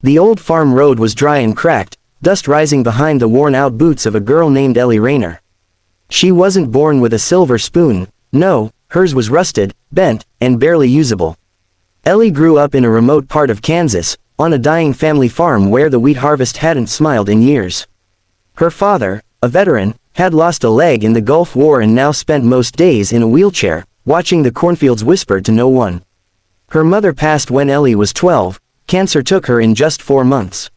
The old farm road was dry and cracked, dust rising behind the worn-out boots of a girl named Ellie Rayner. She wasn't born with a silver spoon, no, hers was rusted, bent, and barely usable. Ellie grew up in a remote part of Kansas, on a dying family farm where the wheat harvest hadn't smiled in years. Her father, a veteran, had lost a leg in the Gulf War and now spent most days in a wheelchair, watching the cornfields whisper to no one. Her mother passed when Ellie was 12, cancer took her in just 4 months.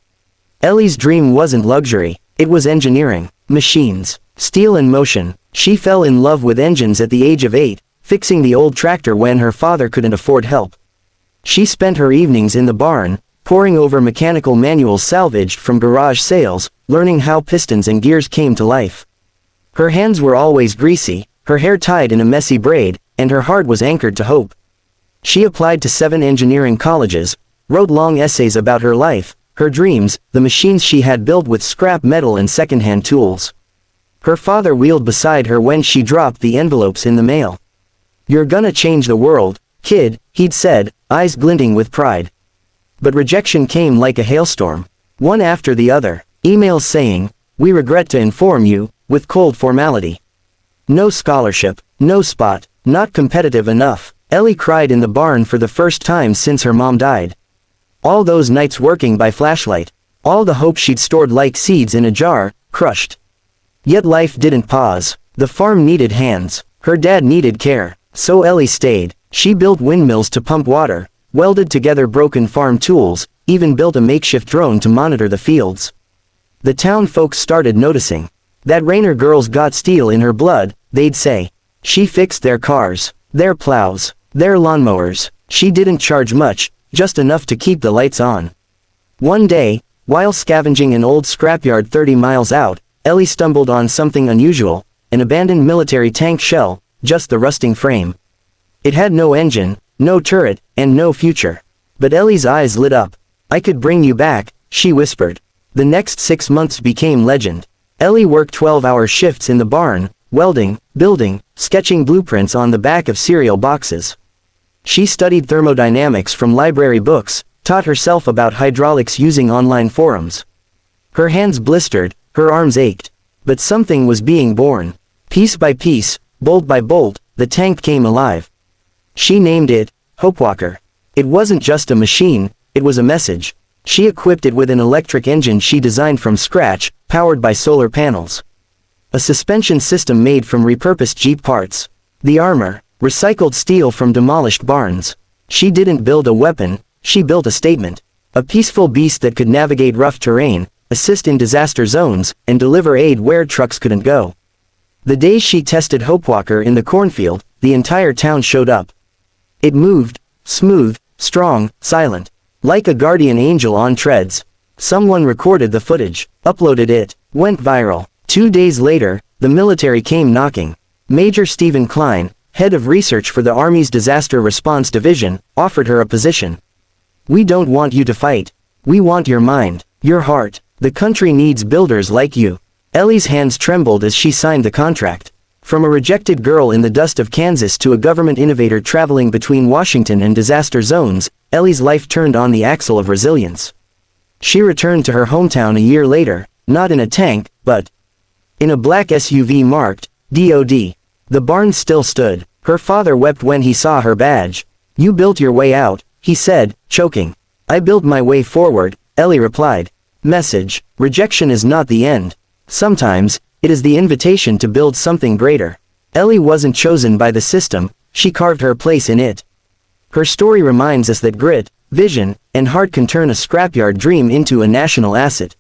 Ellie's dream wasn't luxury, it was engineering, machines, steel and motion. She fell in love with engines at the age of 8, fixing the old tractor when her father couldn't afford help. She spent her evenings in the barn, poring over mechanical manuals salvaged from garage sales, learning how pistons and gears came to life. Her hands were always greasy, her hair tied in a messy braid, and her heart was anchored to hope. She applied to 7 engineering colleges, wrote long essays about her life, her dreams, the machines she had built with scrap metal and second-hand tools. Her father wheeled beside her when she dropped the envelopes in the mail. "You're gonna change the world, kid," he'd said, eyes glinting with pride. But rejection came like a hailstorm. One after the other, emails saying, "We regret to inform you," with cold formality. No scholarship, no spot, not competitive enough. Ellie cried in the barn for the first time since her mom died. All those nights working by flashlight, all the hope she'd stored like seeds in a jar, crushed. Yet life didn't pause. The farm needed hands. Her dad needed care. So Ellie stayed. She built windmills to pump water, welded together broken farm tools, even built a makeshift drone to monitor the fields. The town folks started noticing. "That Rayner girl's got steel in her blood," they'd say. "She fixed their cars, their plows, their lawnmowers." She didn't charge much, just enough to keep the lights on. One day, while scavenging an old scrapyard 30 miles out, Ellie stumbled on something unusual, an abandoned military tank shell, just the rusting frame. It had no engine, no turret, and no future. But Ellie's eyes lit up. "I could bring you back," she whispered. The next 6 months became legend. Ellie worked 12-hour shifts in the barn, welding, building, sketching blueprints on the back of cereal boxes. She studied thermodynamics from library books, taught herself about hydraulics using online forums. Her hands blistered, her arms ached. But something was being born. Piece by piece, bolt by bolt, the tank came alive. She named it Hopewalker. It wasn't just a machine, it was a message. She equipped it with an electric engine she designed from scratch, powered by solar panels. A suspension system made from repurposed Jeep parts. The armor, recycled steel from demolished barns. She didn't build a weapon, she built a statement. A peaceful beast that could navigate rough terrain, assist in disaster zones, and deliver aid where trucks couldn't go. The day she tested Hopewalker in the cornfield, the entire town showed up. It moved, smooth, strong, silent. Like a guardian angel on treads. Someone recorded the footage, uploaded it, went viral. 2 days later, the military came knocking. Major Stephen Klein, head of research for the Army's Disaster Response Division, offered her a position. "We don't want you to fight. We want your mind, your heart. The country needs builders like you." Ellie's hands trembled as she signed the contract. From a rejected girl in the dust of Kansas to a government innovator traveling between Washington and disaster zones, Ellie's life turned on the axle of resilience. She returned to her hometown a year later, not in a tank, but in a black SUV marked DOD. The barn still stood. Her father wept when he saw her badge. "You built your way out," he said, choking. "I built my way forward," Ellie replied. Message: rejection is not the end. Sometimes, it is the invitation to build something greater. Ellie wasn't chosen by the system, she carved her place in it. Her story reminds us that grit, vision, and heart can turn a scrapyard dream into a national asset.